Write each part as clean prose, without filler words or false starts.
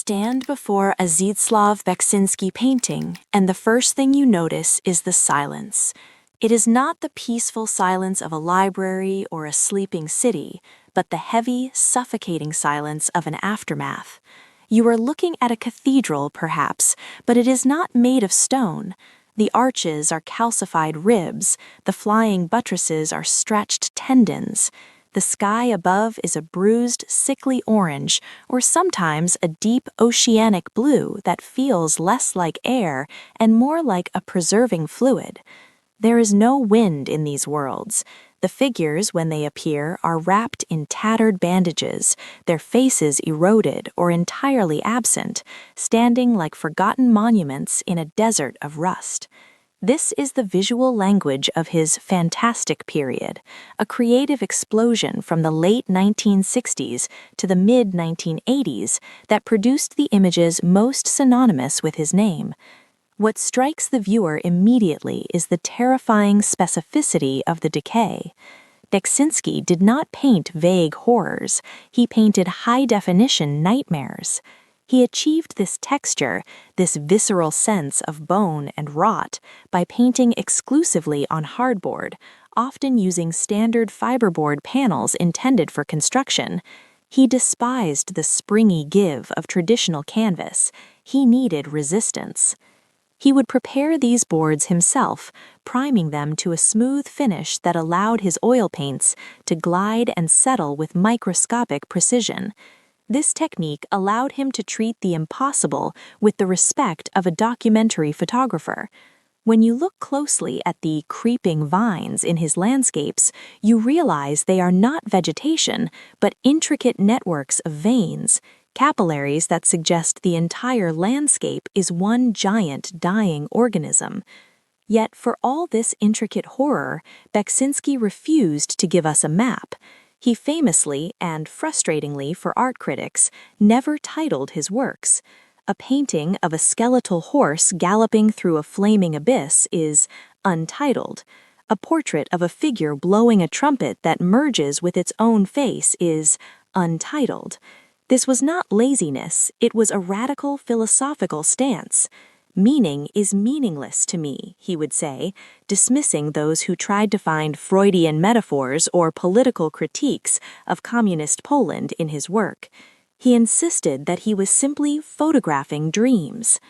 Stand before a Zdzisław Beksiński painting, and the first thing you notice is the silence. It is not the peaceful silence of a library or a sleeping city, but the heavy, suffocating silence of an aftermath. You are looking at a cathedral, perhaps, but it is not made of stone. The arches are calcified ribs, the flying buttresses are stretched tendons. The sky above is a bruised, sickly orange, or sometimes a deep oceanic blue that feels less like air and more like a preserving fluid. There is no wind in these worlds. The figures, when they appear, are wrapped in tattered bandages, their faces eroded or entirely absent, standing like forgotten monuments in a desert of rust. This is the visual language of his fantastic period, a creative explosion from the late 1960s to the mid-1980s that produced the images most synonymous with his name. What strikes the viewer immediately is the terrifying specificity of the decay. Beksinski did not paint vague horrors, he painted high-definition nightmares. He achieved this texture, this visceral sense of bone and rot, by painting exclusively on hardboard, often using standard fiberboard panels intended for construction. He despised the springy give of traditional canvas. He needed resistance. He would prepare these boards himself, priming them to a smooth finish that allowed his oil paints to glide and settle with microscopic precision. This technique allowed him to treat the impossible with the respect of a documentary photographer. When you look closely at the creeping vines in his landscapes, you realize they are not vegetation, but intricate networks of veins, capillaries that suggest the entire landscape is one giant dying organism. Yet for all this intricate horror, Beksinski refused to give us a map. He famously, and frustratingly for art critics, never titled his works. A painting of a skeletal horse galloping through a flaming abyss is untitled. A portrait of a figure blowing a trumpet that merges with its own face is untitled. This was not laziness, it was a radical philosophical stance. Meaning is meaningless to me, he would say, dismissing those who tried to find Freudian metaphors or political critiques of communist Poland in his work. He insisted that he was simply photographing dreams.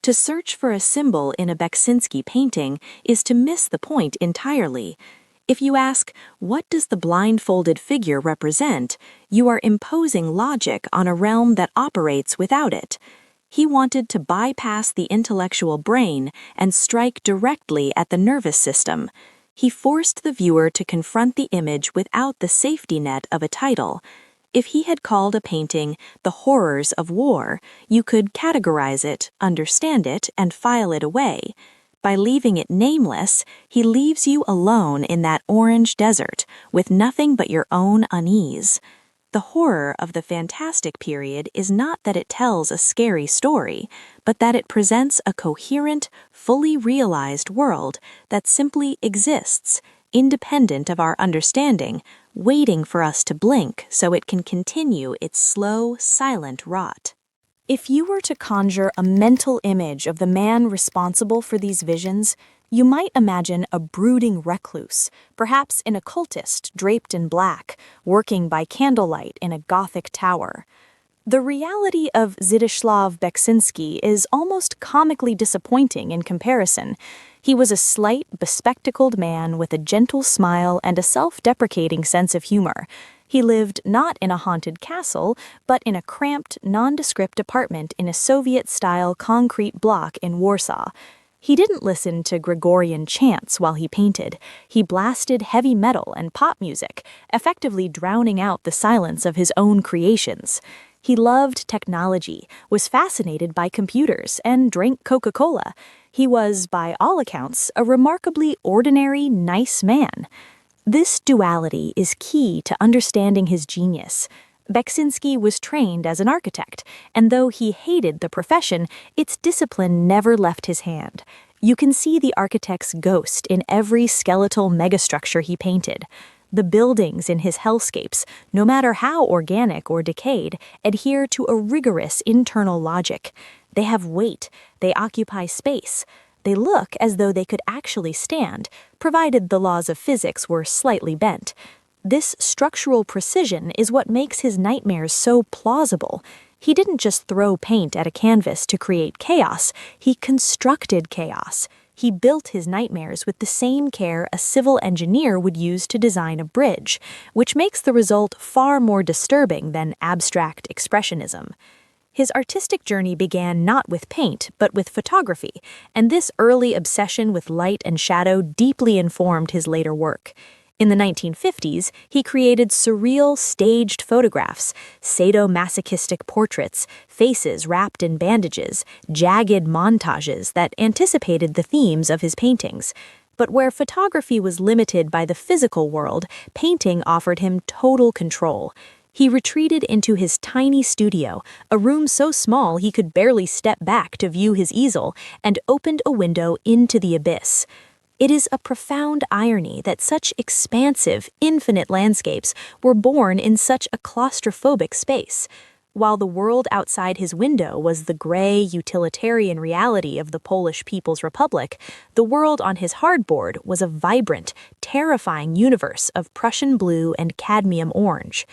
To search for a symbol in a Beksinski painting is to miss the point entirely. If you ask, what does the blindfolded figure represent, you are imposing logic on a realm that operates without it. He wanted to bypass the intellectual brain and strike directly at the nervous system. He forced the viewer to confront the image without the safety net of a title. If he had called a painting The Horrors of War, you could categorize it, understand it, and file it away. By leaving it nameless, he leaves you alone in that orange desert, with nothing but your own unease. The horror of the fantastic period is not that it tells a scary story, but that it presents a coherent, fully realized world that simply exists, independent of our understanding, waiting for us to blink so it can continue its slow, silent rot. If you were to conjure a mental image of the man responsible for these visions, you might imagine a brooding recluse, perhaps an occultist draped in black, working by candlelight in a Gothic tower. The reality of Zdzisław Beksiński is almost comically disappointing in comparison. He was a slight, bespectacled man with a gentle smile and a self-deprecating sense of humor. He lived not in a haunted castle, but in a cramped, nondescript apartment in a Soviet-style concrete block in Warsaw. He didn't listen to Gregorian chants while he painted. He blasted heavy metal and pop music, effectively drowning out the silence of his own creations. He loved technology, was fascinated by computers, and drank Coca-Cola. He was, by all accounts, a remarkably ordinary, nice man. This duality is key to understanding his genius. Beksinski was trained as an architect, and though he hated the profession, its discipline never left his hand. You can see the architect's ghost in every skeletal megastructure he painted. The buildings in his hellscapes, no matter how organic or decayed, adhere to a rigorous internal logic. They have weight, they occupy space, they look as though they could actually stand, provided the laws of physics were slightly bent. This structural precision is what makes his nightmares so plausible. He didn't just throw paint at a canvas to create chaos, he constructed chaos. He built his nightmares with the same care a civil engineer would use to design a bridge, which makes the result far more disturbing than abstract expressionism. His artistic journey began not with paint, but with photography, and this early obsession with light and shadow deeply informed his later work. In the 1950s, he created surreal, staged photographs, sadomasochistic portraits, faces wrapped in bandages, jagged montages that anticipated the themes of his paintings. But where photography was limited by the physical world, painting offered him total control. He retreated into his tiny studio, a room so small he could barely step back to view his easel, and opened a window into the abyss. It is a profound irony that such expansive, infinite landscapes were born in such a claustrophobic space. While the world outside his window was the gray, utilitarian reality of the Polish People's Republic, the world on his hardboard was a vibrant, terrifying universe of Prussian blue and cadmium orange.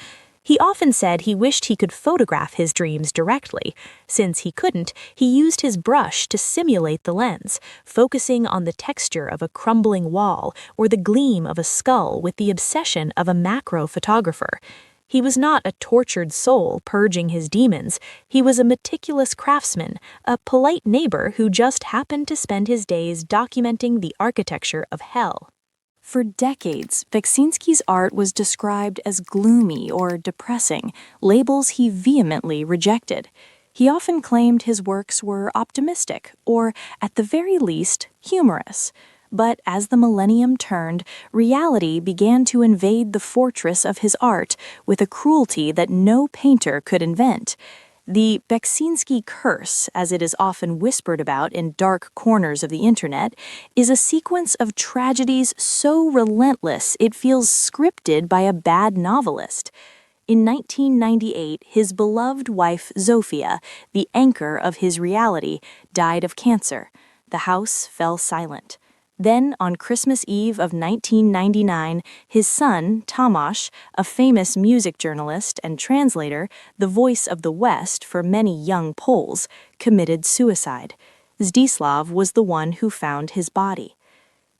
He often said he wished he could photograph his dreams directly. Since he couldn't, he used his brush to simulate the lens, focusing on the texture of a crumbling wall or the gleam of a skull with the obsession of a macro photographer. He was not a tortured soul purging his demons. He was a meticulous craftsman, a polite neighbor who just happened to spend his days documenting the architecture of hell. For decades, Beksinski's art was described as gloomy or depressing, labels he vehemently rejected. He often claimed his works were optimistic, or, at the very least, humorous. But as the millennium turned, reality began to invade the fortress of his art with a cruelty that no painter could invent. The Beksinski curse, as it is often whispered about in dark corners of the internet, is a sequence of tragedies so relentless it feels scripted by a bad novelist. In 1998, his beloved wife Zofia, the anchor of his reality, died of cancer. The house fell silent. Then, on Christmas Eve of 1999, his son, Tomasz, a famous music journalist and translator, the voice of the West for many young Poles, committed suicide. Zdzisław was the one who found his body.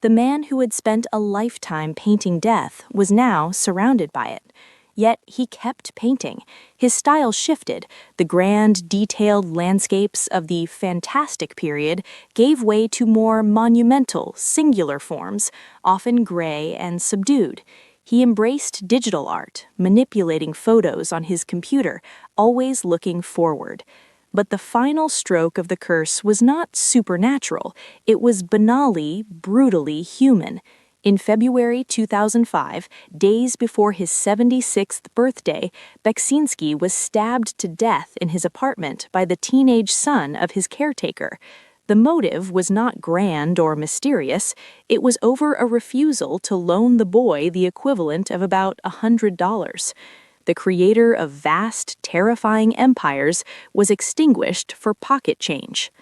The man who had spent a lifetime painting death was now surrounded by it. Yet he kept painting. His style shifted. The grand, detailed landscapes of the fantastic period gave way to more monumental, singular forms, often gray and subdued. He embraced digital art, manipulating photos on his computer, always looking forward. But the final stroke of the curse was not supernatural. It was banally, brutally human. In February 2005, days before his 76th birthday, Beksinski was stabbed to death in his apartment by the teenage son of his caretaker. The motive was not grand or mysterious. It was over a refusal to loan the boy the equivalent of about $100. The creator of vast, terrifying empires was extinguished for pocket change.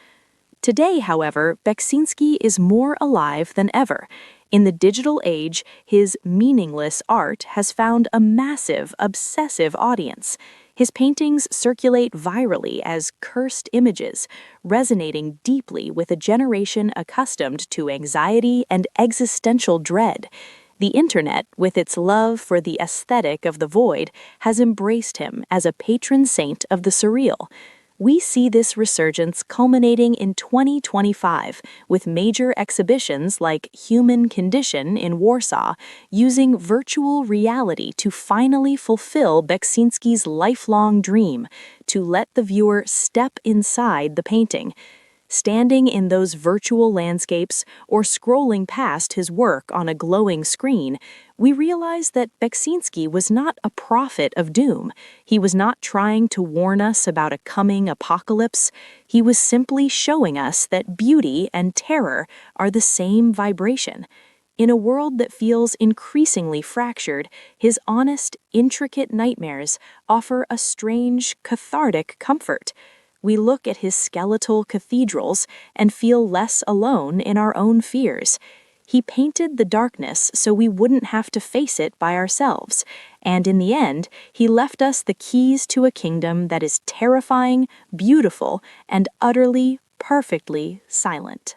Today, however, Beksinski is more alive than ever. In the digital age, his meaningless art has found a massive, obsessive audience. His paintings circulate virally as cursed images, resonating deeply with a generation accustomed to anxiety and existential dread. The internet, with its love for the aesthetic of the void, has embraced him as a patron saint of the surreal. We see this resurgence culminating in 2025 with major exhibitions like Human Condition in Warsaw using virtual reality to finally fulfill Beksinski's lifelong dream, to let the viewer step inside the painting. Standing in those virtual landscapes or scrolling past his work on a glowing screen, we realize that Beksinski was not a prophet of doom. He was not trying to warn us about a coming apocalypse. He was simply showing us that beauty and terror are the same vibration. In a world that feels increasingly fractured, his honest, intricate nightmares offer a strange, cathartic comfort. We look at his skeletal cathedrals and feel less alone in our own fears. He painted the darkness so we wouldn't have to face it by ourselves, and in the end, he left us the keys to a kingdom that is terrifying, beautiful, and utterly, perfectly silent.